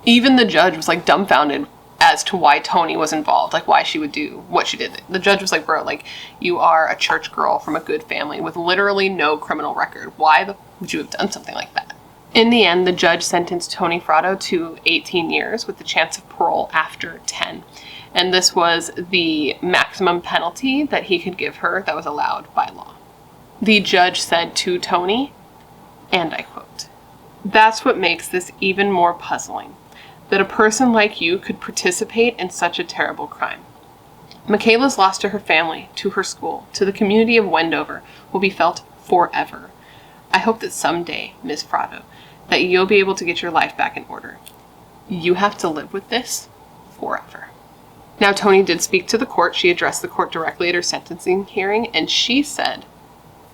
Even the judge was, like, dumbfounded as to why Toni was involved, like, why she would do what she did. The judge was like, bro, like, you are a church girl from a good family with literally no criminal record. Why would you have done something like that? In the end, the judge sentenced Toni Fratto to 18 years with the chance of parole after 10. And this was the maximum penalty that he could give her that was allowed by law. The judge said to Toni, and I quote, "That's what makes this even more puzzling, that a person like you could participate in such a terrible crime. Micaela's loss to her family, to her school, to the community of Wendover will be felt forever. I hope that someday, Ms. Fratto, that you'll be able to get your life back in order. You have to live with this forever." Now, Toni did speak to the court. She addressed the court directly at her sentencing hearing, and she said,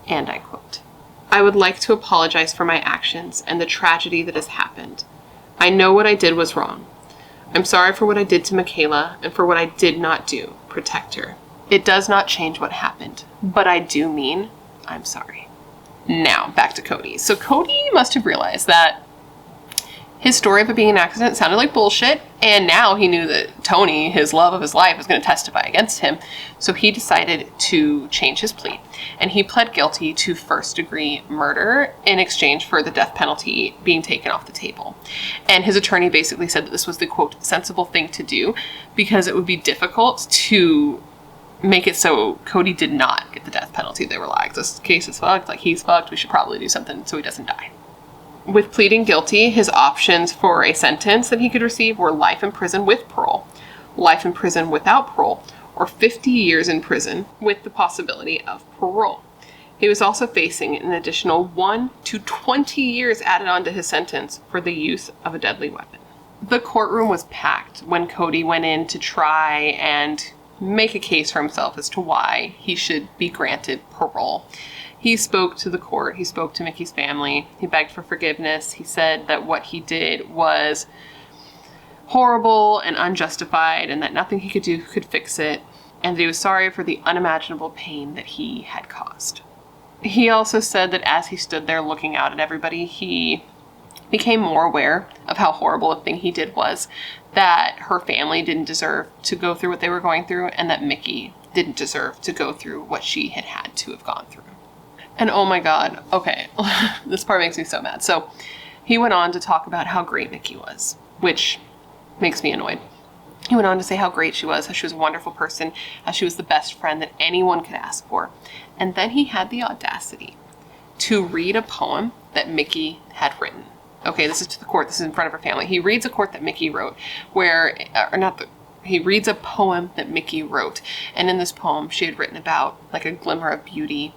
and I quote, "I would like to apologize for my actions and the tragedy that has happened. I know what I did was wrong. I'm sorry for what I did to Micaela and for what I did not do, protect her. It does not change what happened, but I do mean I'm sorry." Now, back to Kody. So Kody must have realized that his story of it being an accident sounded like bullshit, and now he knew that Toni, his love of his life, was going to testify against him. So he decided to change his plea, and he pled guilty to first-degree murder in exchange for the death penalty being taken off the table. And his attorney basically said that this was the, quote, sensible thing to do because it would be difficult to make it so Kody did not get the death penalty. They were like, this case is fucked, like, he's fucked, we should probably do something so he doesn't die. With pleading guilty, his options for a sentence that he could receive were life in prison with parole, life in prison without parole, or 50 years in prison with the possibility of parole. He was also facing an additional 1 to 20 years added onto his sentence for the use of a deadly weapon. The courtroom was packed when Kody went in to try and make a case for himself as to why he should be granted parole. He spoke to the court, he spoke to Mickey's family, he begged for forgiveness, he said that what he did was horrible and unjustified and that nothing he could do could fix it, and that he was sorry for the unimaginable pain that he had caused. He also said that as he stood there looking out at everybody, he became more aware of how horrible a thing he did was, that her family didn't deserve to go through what they were going through, and that Mickey didn't deserve to go through what she had had to have gone through. And oh my God, okay, this part makes me so mad. So he went on to talk about how great Mickey was, which makes me annoyed. He went on to say how great she was, how she was a wonderful person, how she was the best friend that anyone could ask for. And then he had the audacity to read a poem that Mickey had written. Okay, this is to the court, this is in front of her family. He reads a quote that Mickey wrote, he reads a poem that Mickey wrote. And in this poem, she had written about like a glimmer of beauty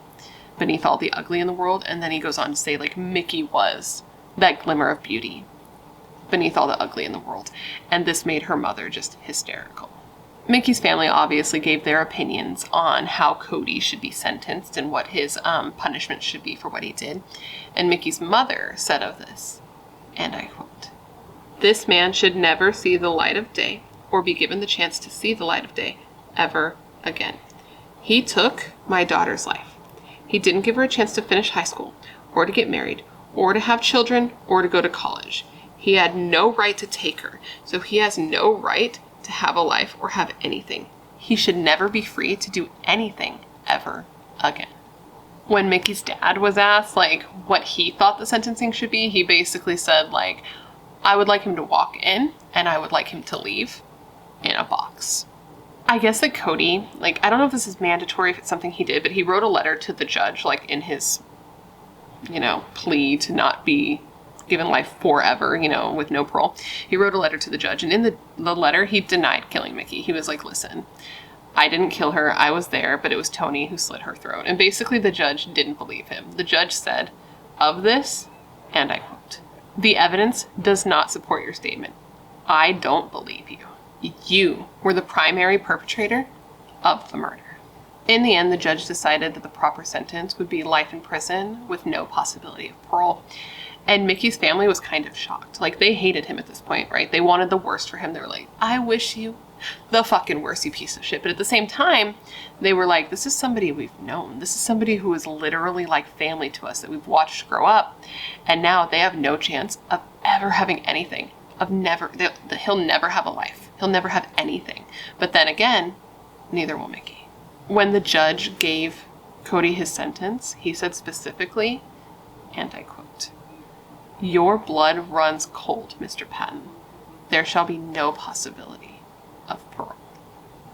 beneath all the ugly in the world, and then he goes on to say, like, Mickey was that glimmer of beauty beneath all the ugly in the world, and this made her mother just hysterical. Mickey's family obviously gave their opinions on how Kody should be sentenced and what his punishment should be for what he did, and Mickey's mother said of this, and I quote, "This man should never see the light of day or be given the chance to see the light of day ever again. He took my daughter's life. He didn't give her a chance to finish high school or to get married or to have children or to go to college. He had no right to take her, so he has no right to have a life or have anything. He should never be free to do anything ever again." When Mickey's dad was asked, like, what he thought the sentencing should be, he basically said, like, I would like him to walk in and I would like him to leave in a box. I guess that Kody, like, I don't know if this is mandatory, if it's something he did, but he wrote a letter to the judge, like, in his, plea to not be given life forever, with no parole. He wrote a letter to the judge, and in the letter, he denied killing Mickey. He was like, listen, I didn't kill her, I was there, but it was Toni who slit her throat. And basically the judge didn't believe him. The judge said, of this, and I quote, "The evidence does not support your statement. I don't believe you. You were the primary perpetrator of the murder." In the end, the judge decided that the proper sentence would be life in prison with no possibility of parole. And Mickey's family was kind of shocked. Like, they hated him at this point, right? They wanted the worst for him. They were like, I wish you the fucking worst, you piece of shit. But at the same time, they were like, this is somebody we've known. This is somebody who is literally like family to us that we've watched grow up. And now they have no chance of ever having anything. He'll never have a life. He'll never have anything. But then again, neither will Mickey. When the judge gave Kody his sentence, he said specifically, and I quote, "Your blood runs cold, Mr. Patten. There shall be no possibility of parole."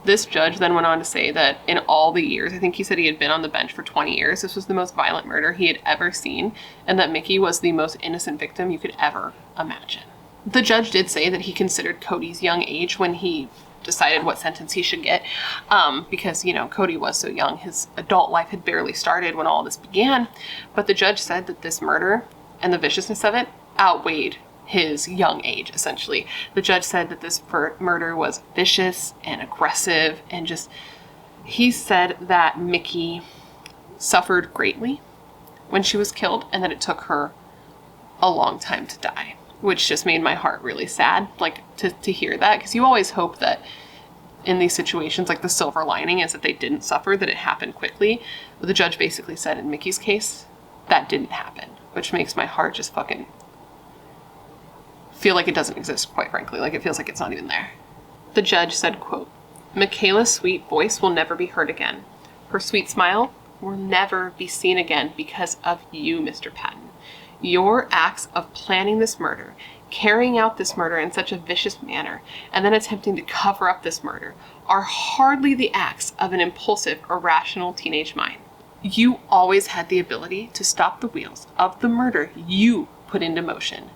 This judge then went on to say that in all the years, I think he said he had been on the bench for 20 years, this was the most violent murder he had ever seen, and that Mickey was the most innocent victim you could ever imagine. The judge did say that he considered Kody's young age when he decided what sentence he should get, because, Kody was so young. His adult life had barely started when all this began, but the judge said that this murder and the viciousness of it outweighed his young age, essentially. The judge said that this murder was vicious and aggressive, and he said that Mickey suffered greatly when she was killed and that it took her a long time to die, which just made my heart really sad, like, to hear that, because you always hope that in these situations, like, the silver lining is that they didn't suffer, that it happened quickly. But the judge basically said in Mickey's case, that didn't happen, which makes my heart just fucking feel like it doesn't exist, quite frankly. Like, it feels like it's not even there. The judge said, quote, "Micaela's sweet voice will never be heard again. Her sweet smile will never be seen again because of you, Mr. Patten. Your acts of planning this murder, carrying out this murder in such a vicious manner, and then attempting to cover up this murder are hardly the acts of an impulsive, irrational teenage mind. You always had the ability to stop the wheels of the murder you put into motion,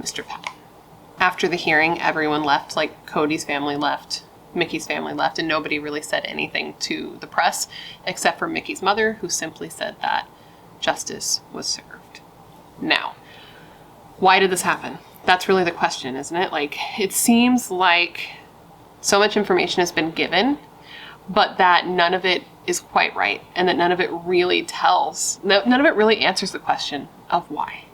Mr. Patten." After the hearing, everyone left, like Kody's family left, Mickey's family left, and nobody really said anything to the press, except for Mickey's mother, who simply said that justice was served. Now, why did this happen? That's really the question, isn't it? Like, it seems like so much information has been given, but that none of it is quite right, and that none of it really answers the question of why.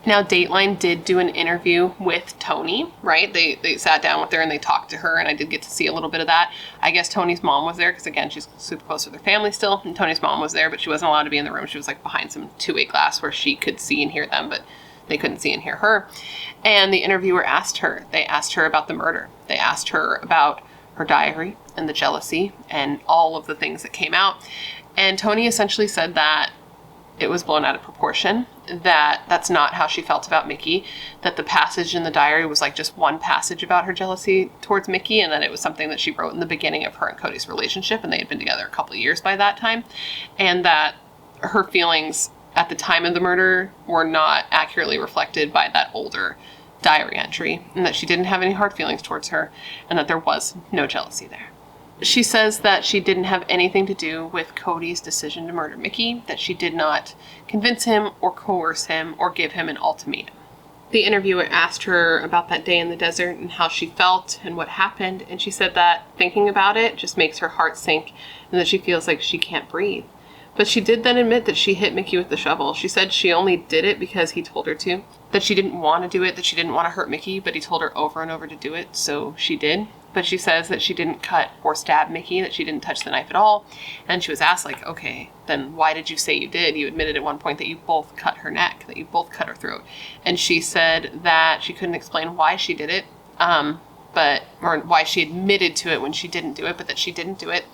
Now, Dateline did do an interview with Toni, right? They sat down with her and they talked to her, and I did get to see a little bit of that. I guess Toni's mom was there because, again, she's super close with her family still, and Toni's mom was there, but she wasn't allowed to be in the room. She was, like, behind some two-way glass where she could see and hear them, but they couldn't see and hear her. And the interviewer asked her about the murder. They asked her about her diary and the jealousy and all of the things that came out. And Toni essentially said that it was blown out of proportion, that that's not how she felt about Mickey, that the passage in the diary was like just one passage about her jealousy towards Mickey, and that it was something that she wrote in the beginning of her and Kody's relationship, and they had been together a couple of years by that time, and that her feelings at the time of the murder were not accurately reflected by that older diary entry, and that she didn't have any hard feelings towards her, and that there was no jealousy there. She says that she didn't have anything to do with Kody's decision to murder Mickey, that she did not convince him or coerce him or give him an ultimatum. The interviewer asked her about that day in the desert and how she felt and what happened, and she said that thinking about it just makes her heart sink and that she feels like she can't breathe. But she did then admit that she hit Mickey with the shovel. She said she only did it because he told her to, that she didn't want to do it, that she didn't want to hurt Mickey, but he told her over and over to do it, so she did. But she says that she didn't cut or stab Mickey, that she didn't touch the knife at all. And she was asked, like, okay, then why did you say you did? You admitted at one point that you both cut her neck, that you both cut her throat. And she said that she couldn't explain why she did it, or why she admitted to it when she didn't do it, but that she didn't do it.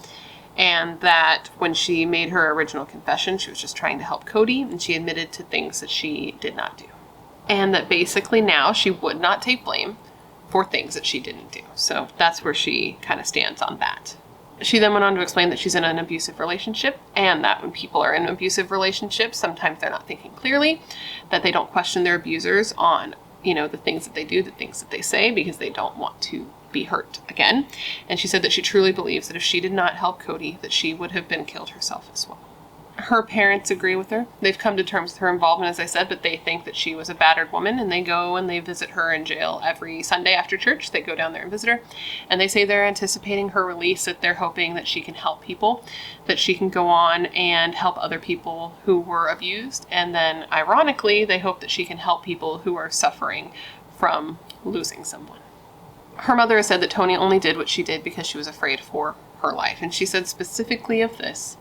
And that when she made her original confession, she was just trying to help Kody, and she admitted to things that she did not do. And that basically now she would not take blame for things that she didn't do. So that's where she kind of stands on that. She then went on to explain that she's in an abusive relationship, and that when people are in abusive relationships, sometimes they're not thinking clearly, that they don't question their abusers on, the things that they do, the things that they say, because they don't want to be hurt again. And she said that she truly believes that if she did not help Kody, that she would have been killed herself as well. Her parents agree with her. They've come to terms with her involvement, as I said, but they think that she was a battered woman, and they go and they visit her in jail every Sunday after church. They go down there and visit her, and they say they're anticipating her release, that they're hoping that she can help people, that she can go on and help other people who were abused, and then, ironically, they hope that she can help people who are suffering from losing someone. Her mother has said that Toni only did what she did because she was afraid for her life, and she said specifically of this,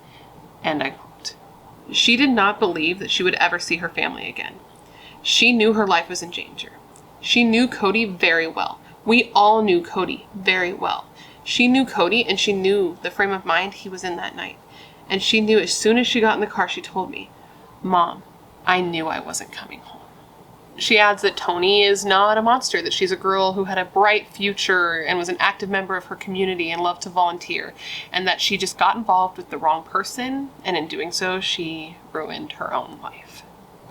and I quote, "She did not believe that she would ever see her family again. She knew her life was in danger. She knew Kody very well. We all knew Kody very well. She knew Kody, and she knew the frame of mind he was in that night. And she knew as soon as she got in the car, she told me, 'Mom, I knew I wasn't coming home.'" She adds that Toni is not a monster, that she's a girl who had a bright future and was an active member of her community and loved to volunteer, and that she just got involved with the wrong person, and in doing so, she ruined her own life.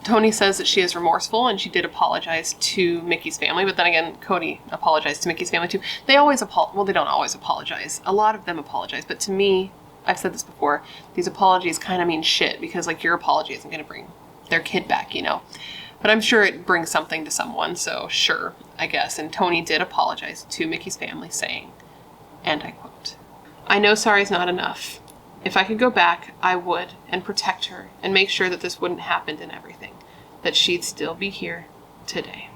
Toni says that she is remorseful, and she did apologize to Mickey's family, but then again, Kody apologized to Mickey's family too. They always they don't always apologize. A lot of them apologize, but to me, I've said this before, these apologies kind of mean shit, because like your apology isn't going to bring their kid back, But I'm sure it brings something to someone, so sure, I guess. And Toni did apologize to Mickey's family, saying, and I quote, "I know sorry's not enough. If I could go back, I would, and protect her, and make sure that this wouldn't happen and everything, that she'd still be here today."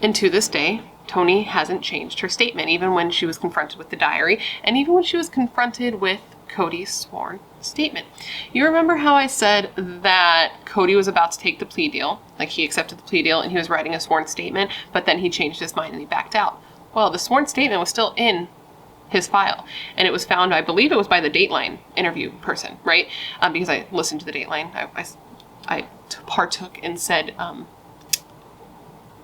And to this day, Toni hasn't changed her statement, even when she was confronted with the diary, and even when she was confronted with Kody's sworn statement. You remember how I said that Kody was about to take the plea deal, like he accepted the plea deal and he was writing a sworn statement, but then he changed his mind and he backed out. Well, the sworn statement was still in his file, and it was found, I believe it was by the Dateline interview person, right? Because I listened to the Dateline, I partook and said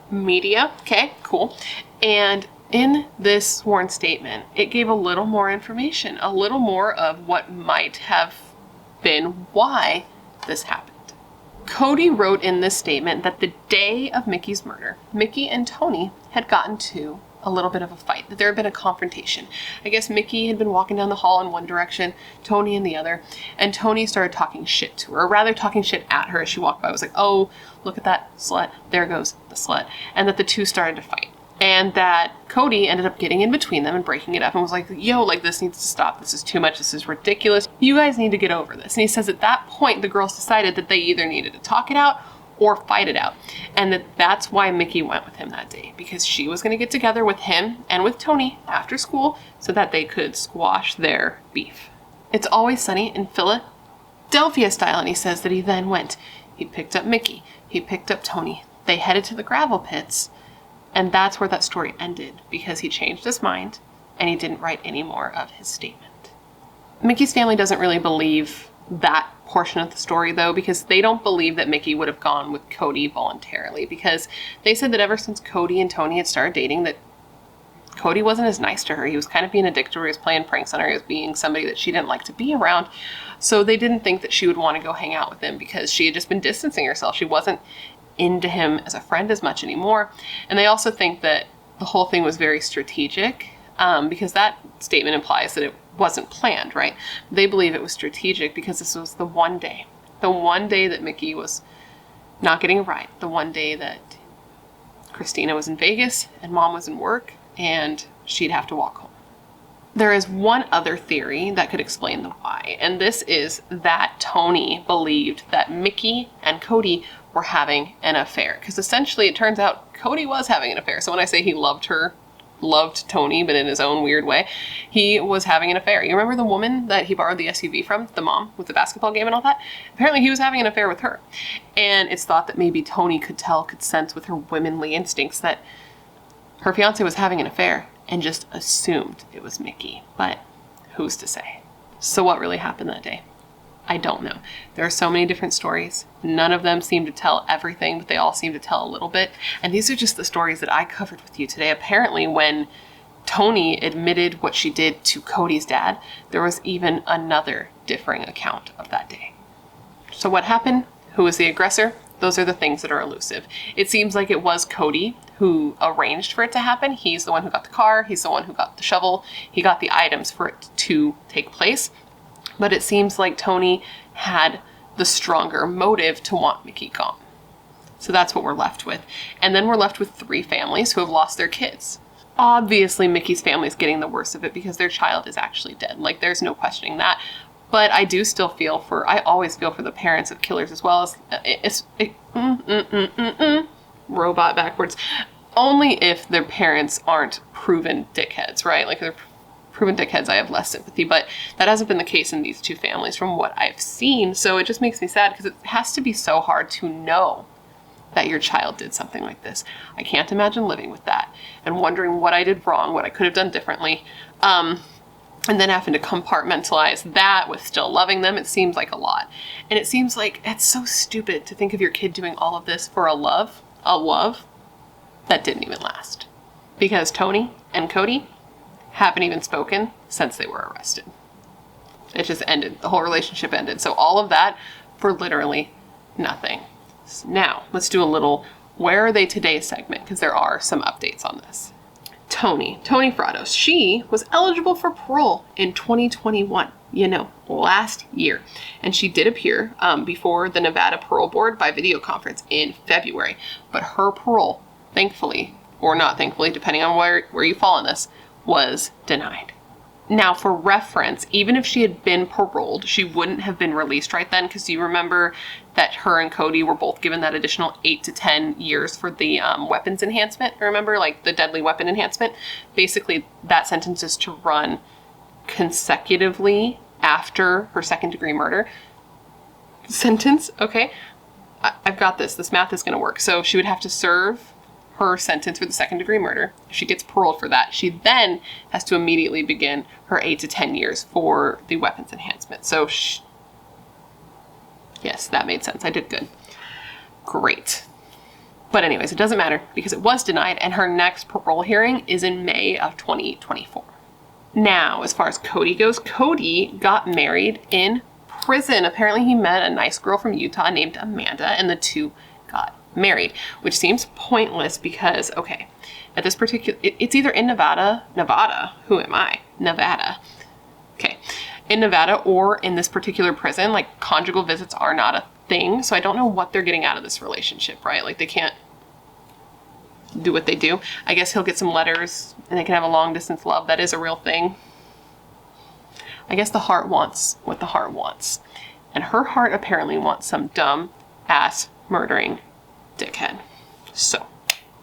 media, okay, cool, and in this sworn statement, it gave a little more information, a little more of what might have been why this happened. Kody wrote in this statement that the day of Mickey's murder, Mickey and Toni had gotten to a little bit of a fight, that there had been a confrontation. I guess Mickey had been walking down the hall in one direction, Toni in the other, and Toni started talking shit to her, or rather talking shit at her as she walked by. I was like, oh, look at that slut, there goes the slut, and that the two started to fight. And that Kody ended up getting in between them and breaking it up and was like, yo, like, this needs to stop. This is too much. This is ridiculous. You guys need to get over this. And he says at that point, the girls decided that they either needed to talk it out or fight it out. And that's why Mickey went with him that day, because she was going to get together with him and with Toni after school so that they could squash their beef. It's always sunny in Philadelphia style. And he says that he then went. He picked up Mickey. He picked up Toni. They headed to the gravel pits. And that's where that story ended, because he changed his mind and he didn't write any more of his statement. Mickey's family doesn't really believe that portion of the story, though, because they don't believe that Mickey would have gone with Kody voluntarily, because they said that ever since Kody and Toni had started dating, that Kody wasn't as nice to her. He was kind of being a dick to her. He was playing pranks on her. He was being somebody that she didn't like to be around. So they didn't think that she would want to go hang out with him, because she had just been distancing herself. She wasn't into him as a friend as much anymore. And they also think that the whole thing was very strategic, because that statement implies that it wasn't planned, right? They believe it was strategic because this was the one day that Mickey was not getting a ride, the one day that Christina was in Vegas and Mom was in work and she'd have to walk home. There is one other theory that could explain the why, and this is that Toni believed that Mickey and Kody were having an affair. Because essentially it turns out Kody was having an affair. So when I say he loved Toni, but in his own weird way, he was having an affair. You remember the woman that he borrowed the SUV from, the mom with the basketball game and all that? Apparently he was having an affair with her. And it's thought that maybe Toni could sense with her womanly instincts that her fiance was having an affair and just assumed it was Mickey. But who's to say? So what really happened that day? I don't know. There are so many different stories. None of them seem to tell everything, but they all seem to tell a little bit. And these are just the stories that I covered with you today. Apparently, when Toni admitted what she did to Kody's dad, there was even another differing account of that day. So what happened? Who was the aggressor? Those are the things that are elusive. It seems like it was Kody who arranged for it to happen. He's the one who got the car. He's the one who got the shovel. He got the items for it to take place. But it seems like Toni had the stronger motive to want Mickey gone. So that's what we're left with. And then we're left with 3 families who have lost their kids. Obviously, Mickey's family is getting the worst of it because their child is actually dead. Like, there's no questioning that. But I do still I always feel for the parents of killers as well as, robot backwards. Only if their parents aren't proven dickheads, right? Like, they're proven dickheads, I have less sympathy, but that hasn't been the case in these 2 families from what I've seen. So it just makes me sad because it has to be so hard to know that your child did something like this. I can't imagine living with that and wondering what I did wrong, what I could have done differently. And then having to compartmentalize that with still loving them, it seems like a lot. And it seems like it's so stupid to think of your kid doing all of this for a love that didn't even last. Because Toni and Kody haven't even spoken since they were arrested. It just ended. The whole relationship ended. So all of that for literally nothing. Now, let's do a little Where Are They Today segment, because there are some updates on this. Toni Fratto, she was eligible for parole in 2021, last year. And she did appear before the Nevada Parole Board by video conference in February. But her parole, thankfully, or not thankfully, depending on where you fall on this, was denied. Now, for reference, even if she had been paroled, she wouldn't have been released right then, because you remember that her and Kody were both given that additional 8 to 10 years for the weapons enhancement. Remember, like the deadly weapon enhancement? Basically, that sentence is to run consecutively after her second-degree murder sentence. Okay, I've got this. This math is going to work. So she would have to serve her sentence for the second-degree murder. If she gets paroled for that, she then has to immediately begin her 8 to 10 years for the weapons enhancement. So, yes, that made sense. I did good. Great. But anyways, it doesn't matter because it was denied, and her next parole hearing is in May of 2024. Now, as far as Kody goes, Kody got married in prison. Apparently, he met a nice girl from Utah named Amanda, and the 2 got married, which seems pointless because, okay, at this particular, it's either in Nevada, who am I? Nevada. Okay, in Nevada or in this particular prison, like conjugal visits are not a thing, so I don't know what they're getting out of this relationship, right? Like they can't do what they do. I guess he'll get some letters and they can have a long distance love. That is a real thing. I guess the heart wants what the heart wants. And her heart apparently wants some dumb ass murdering dickhead. So,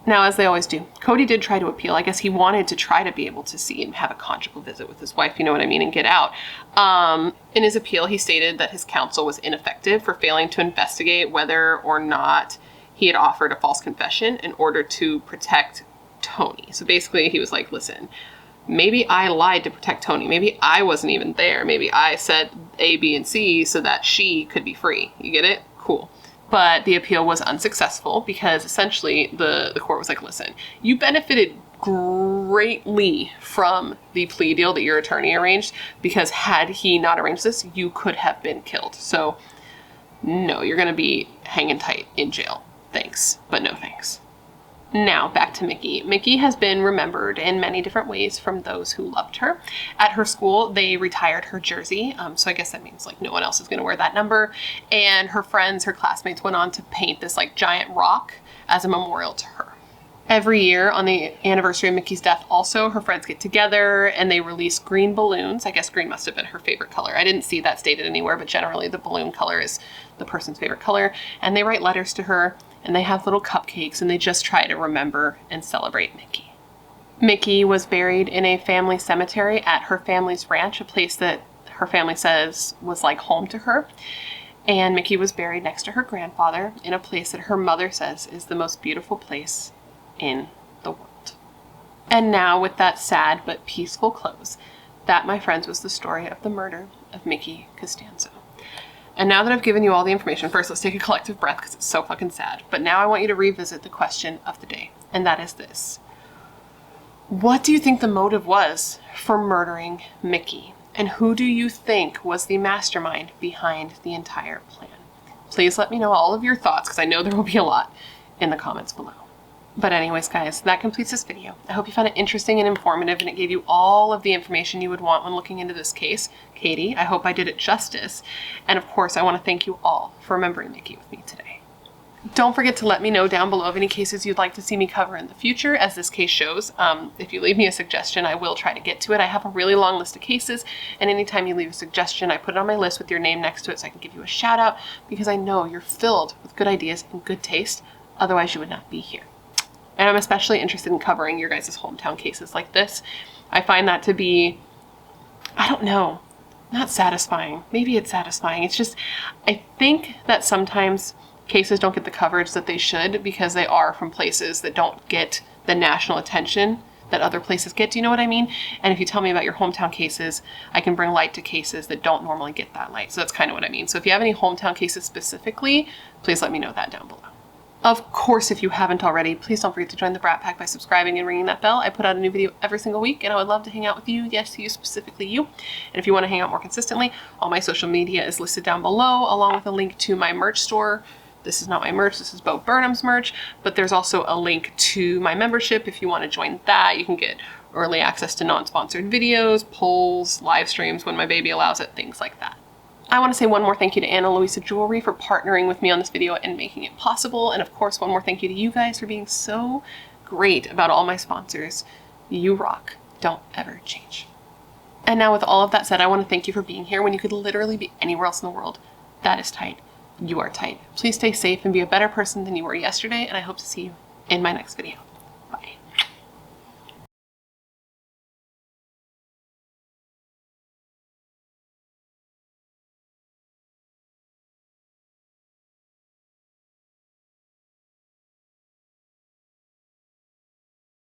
now as they always do, Kody did try to appeal. I guess he wanted to try to be able to see and have a conjugal visit with his wife, you know what I mean, and get out. In his appeal, he stated that his counsel was ineffective for failing to investigate whether or not he had offered a false confession in order to protect Toni. So basically, he was like, listen, maybe I lied to protect Toni. Maybe I wasn't even there. Maybe I said A, B, and C so that she could be free. You get it? Cool. But the appeal was unsuccessful because essentially the court was like, listen, you benefited greatly from the plea deal that your attorney arranged because had he not arranged this, you could have been killed. So no, you're going to be hanging tight in jail. Thanks, but no thanks. Now, back to Mickey. Mickey has been remembered in many different ways from those who loved her. At her school, they retired her jersey, so I guess that means like no one else is going to wear that number. And her friends, her classmates went on to paint this like giant rock as a memorial to her. Every year on the anniversary of Mickey's death also, her friends get together and they release green balloons. I guess green must have been her favorite color. I didn't see that stated anywhere, but generally the balloon color is the person's favorite color. And they write letters to her and they have little cupcakes and they just try to remember and celebrate Mickey. Mickey was buried in a family cemetery at her family's ranch, a place that her family says was like home to her. And Mickey was buried next to her grandfather in a place that her mother says is the most beautiful place in the world. And now, with that sad but peaceful close, that, my friends, was the story of the murder of Mickey Costanzo. And now that I've given you all the information, first let's take a collective breath because it's so fucking sad. But now I want you to revisit the question of the day, and that is this. What do you think the motive was for murdering Mickey? And who do you think was the mastermind behind the entire plan? Please let me know all of your thoughts because I know there will be a lot in the comments below. But anyways, guys, that completes this video. I hope you found it interesting and informative and it gave you all of the information you would want when looking into this case. Katie, I hope I did it justice. And of course, I want to thank you all for remembering Mickey with me today. Don't forget to let me know down below of any cases you'd like to see me cover in the future, as this case shows. If you leave me a suggestion, I will try to get to it. I have a really long list of cases, and anytime you leave a suggestion, I put it on my list with your name next to it so I can give you a shout out, because I know you're filled with good ideas and good taste. Otherwise, you would not be here. And I'm especially interested in covering your guys' hometown cases like this. I find that to be, I don't know, not satisfying. Maybe it's satisfying. It's just, I think that sometimes cases don't get the coverage that they should because they are from places that don't get the national attention that other places get. Do you know what I mean? And if you tell me about your hometown cases, I can bring light to cases that don't normally get that light. So that's kind of what I mean. So if you have any hometown cases specifically, please let me know that down below. Of course, if you haven't already, please don't forget to join the Brat Pack by subscribing and ringing that bell. I put out a new video every single week, and I would love to hang out with you. Yes, you, specifically you. And if you want to hang out more consistently, all my social media is listed down below, along with a link to my merch store. This is not my merch, this is Bo Burnham's merch, but there's also a link to my membership. If you want to join that, you can get early access to non-sponsored videos, polls, live streams when my baby allows it, things like that. I want to say one more thank you to Ana Luisa Jewelry for partnering with me on this video and making it possible. And of course, one more thank you to you guys for being so great about all my sponsors. You rock. Don't ever change. And now with all of that said, I want to thank you for being here when you could literally be anywhere else in the world. That is tight. You are tight. Please stay safe and be a better person than you were yesterday. And I hope to see you in my next video. Bye.